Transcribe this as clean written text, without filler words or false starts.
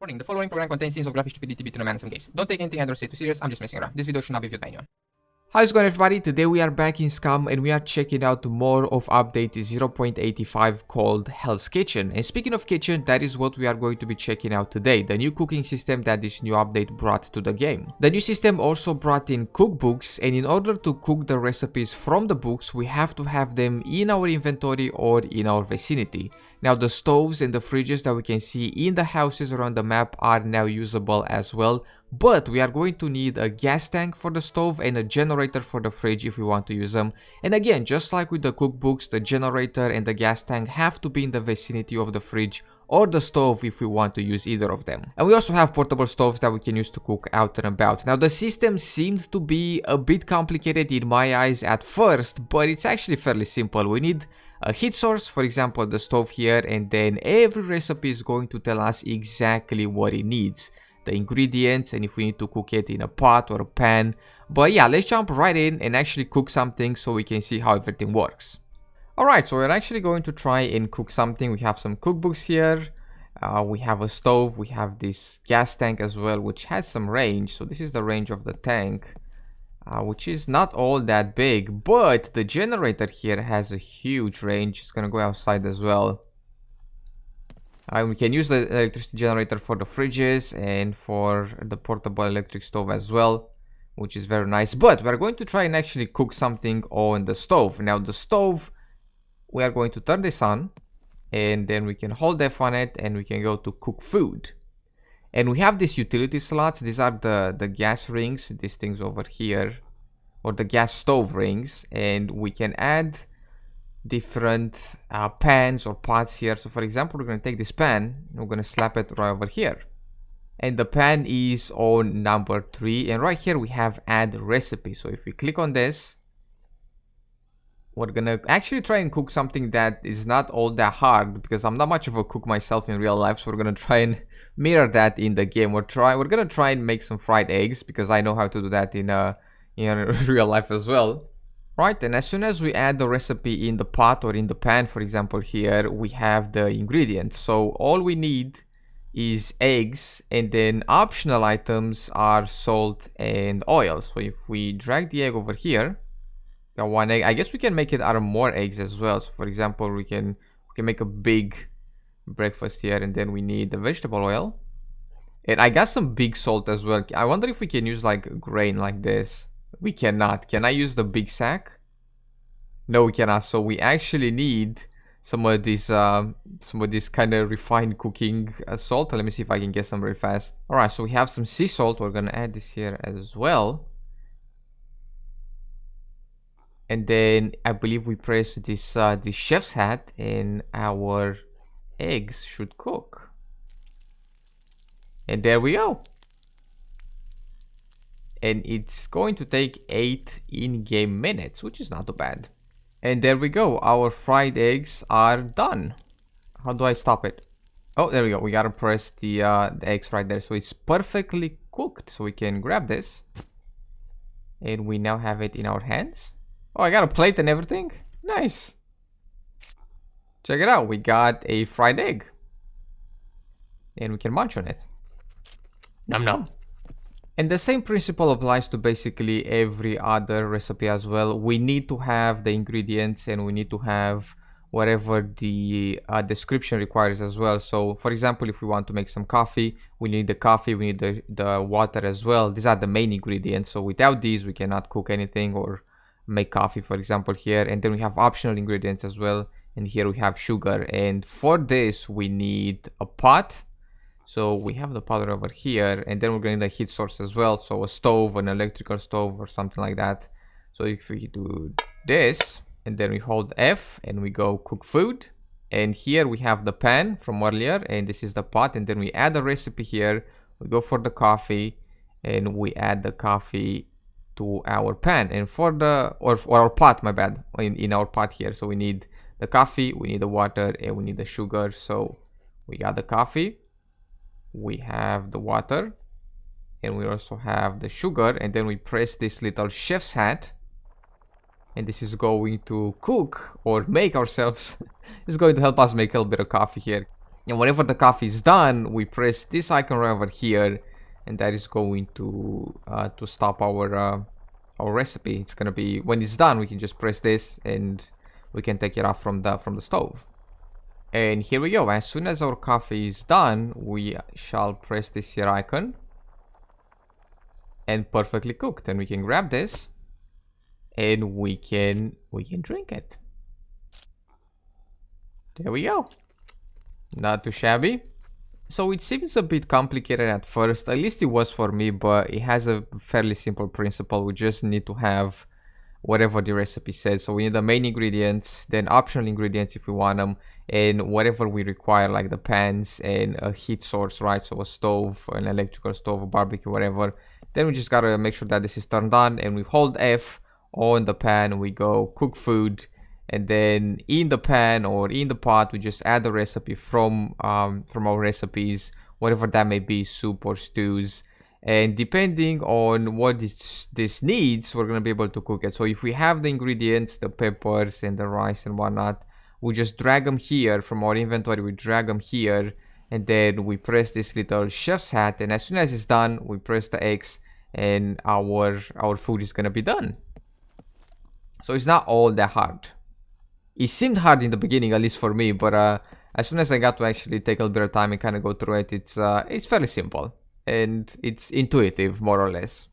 Warning, the following program contains scenes of graphic stupidity between a man and some games. Don't take anything I don't say too serious, I'm just messing around. This video should not be viewed by anyone. How's it going, everybody? Today we are back in Scum and we are checking out more of update 0.85 called Hell's Kitchen. And speaking of kitchen, that is what we are going to be checking out today, the new cooking system that this new update brought to the game. The new system also brought in cookbooks, and in order to cook the recipes from the books, we have to have them in our inventory or in our vicinity. Now the stoves and the fridges that we can see in the houses around the map are now usable as well, but we are going to need a gas tank for the stove and a generator for the fridge if we want to use them. And again, just like with the cookbooks, the generator and the gas tank have to be in the vicinity of the fridge or the stove if we want to use either of them. And we also have portable stoves that we can use to cook out and about. Now the system seemed to be a bit complicated in my eyes at first, but it's actually fairly simple. We need a heat source, for example the stove here, and then every recipe is going to tell us exactly what it needs, the ingredients, and if we need to cook it in a pot or a pan. But yeah, let's jump right in and actually cook something so we can see how everything works. Alright, so we're actually going to try and cook something. We have some cookbooks here, we have a stove, we have this gas tank as well, which has some range. So this is the range of the tank, which is not all that big, but the generator here has a huge range. It's gonna go outside as well. We can use the electricity generator for the fridges and for the portable electric stove as well, which is very nice. But we're going to try and actually cook something on the stove. Now the stove, we are going to turn this on, and then we can hold F on it and we can go to cook food. And we have these utility slots. These are the gas rings, these things over here, or the gas stove rings, and we can add different pans or pots here. So for example, we're going to take this pan and we're going to slap it right over here, and the pan is on number 3, and right here we have add recipe. So if we click on this, we're gonna actually try and cook something that is not all that hard, because I'm not much of a cook myself in real life. So we're gonna try and mirror that in the game. We're gonna try and make some fried eggs, because I know how to do that in real life as well. Right, and as soon as we add the recipe in the pot or in the pan, for example here, we have the ingredients. So all we need is eggs, and then optional items are salt and oil. So if we drag the egg over here, got one egg. I guess we can make it out of more eggs as well. So for example, we can make a big breakfast here, and then we need the vegetable oil, and I got some big salt as well. I wonder if we can use like grain like this. We cannot. Can I use the big sack? No, we cannot. So we actually need some of this kind of refined cooking salt. Let me see if I can get some very fast. All right, so we have some sea salt. We're gonna add this here as well. And then I believe we press this chef's hat, and our eggs should cook. And there we go. And it's going to take 8 in-game minutes, which is not too bad. And there we go. Our fried eggs are done. How do I stop it? Oh, there we go. We gotta press the eggs right there. So it's perfectly cooked. So we can grab this, and we now have it in our hands. Oh, I got a plate and everything. Nice. Check it out. We got a fried egg, and we can munch on it. Nom nom. And the same principle applies to basically every other recipe as well. We need to have the ingredients, and we need to have whatever the description requires as well. So for example, if we want to make some coffee, we need the coffee, we need the water as well. These are the main ingredients. So without these, we cannot cook anything or make coffee, for example here. And then we have optional ingredients as well, and here we have sugar. And for this we need a pot. So we have the pot over here, and then we're going to need a heat source as well. So a stove, an electrical stove or something like that. So if we do this, and then we hold F and we go cook food, and here we have the pan from earlier, and this is the pot, and then we add a recipe here. We go for the coffee, and we add the coffee to our pan, and for our pot, my bad, in our pot here. So we need the coffee, we need the water, and we need the sugar. So we got the coffee, we have the water, and we also have the sugar, and then we press this little chef's hat, and this is going to cook or make ourselves it's going to help us make a little bit of coffee here. And whenever the coffee is done, we press this icon right over here, and that is going to stop our recipe. It's gonna be, when it's done, we can just press this and we can take it off from the stove. And here we go. As soon as our coffee is done, we shall press this here icon, and perfectly cooked. And we can grab this and we can drink it. There we go. Not too shabby. So it seems a bit complicated at first, at least it was for me, but it has a fairly simple principle. We just need to have whatever the recipe says. So we need the main ingredients, then optional ingredients if we want them, and whatever we require, like the pans and a heat source, right? So a stove, an electrical stove, a barbecue, whatever. Then we just gotta make sure that this is turned on, and we hold F on the pan, we go cook food, and then in the pan or in the pot we just add the recipe from our recipes, whatever that may be, soup or stews, and depending on what this needs, we're gonna be able to cook it. So if we have the ingredients, the peppers and the rice and whatnot, we just drag them here from our inventory, we drag them here, and then we press this little chef's hat, and as soon as it's done, we press the X, and our food is gonna be done. So it's not all that hard. It seemed hard in the beginning, at least for me, but as soon as I got to actually take a little bit of time and kind of go through it, it's fairly simple and it's intuitive, more or less.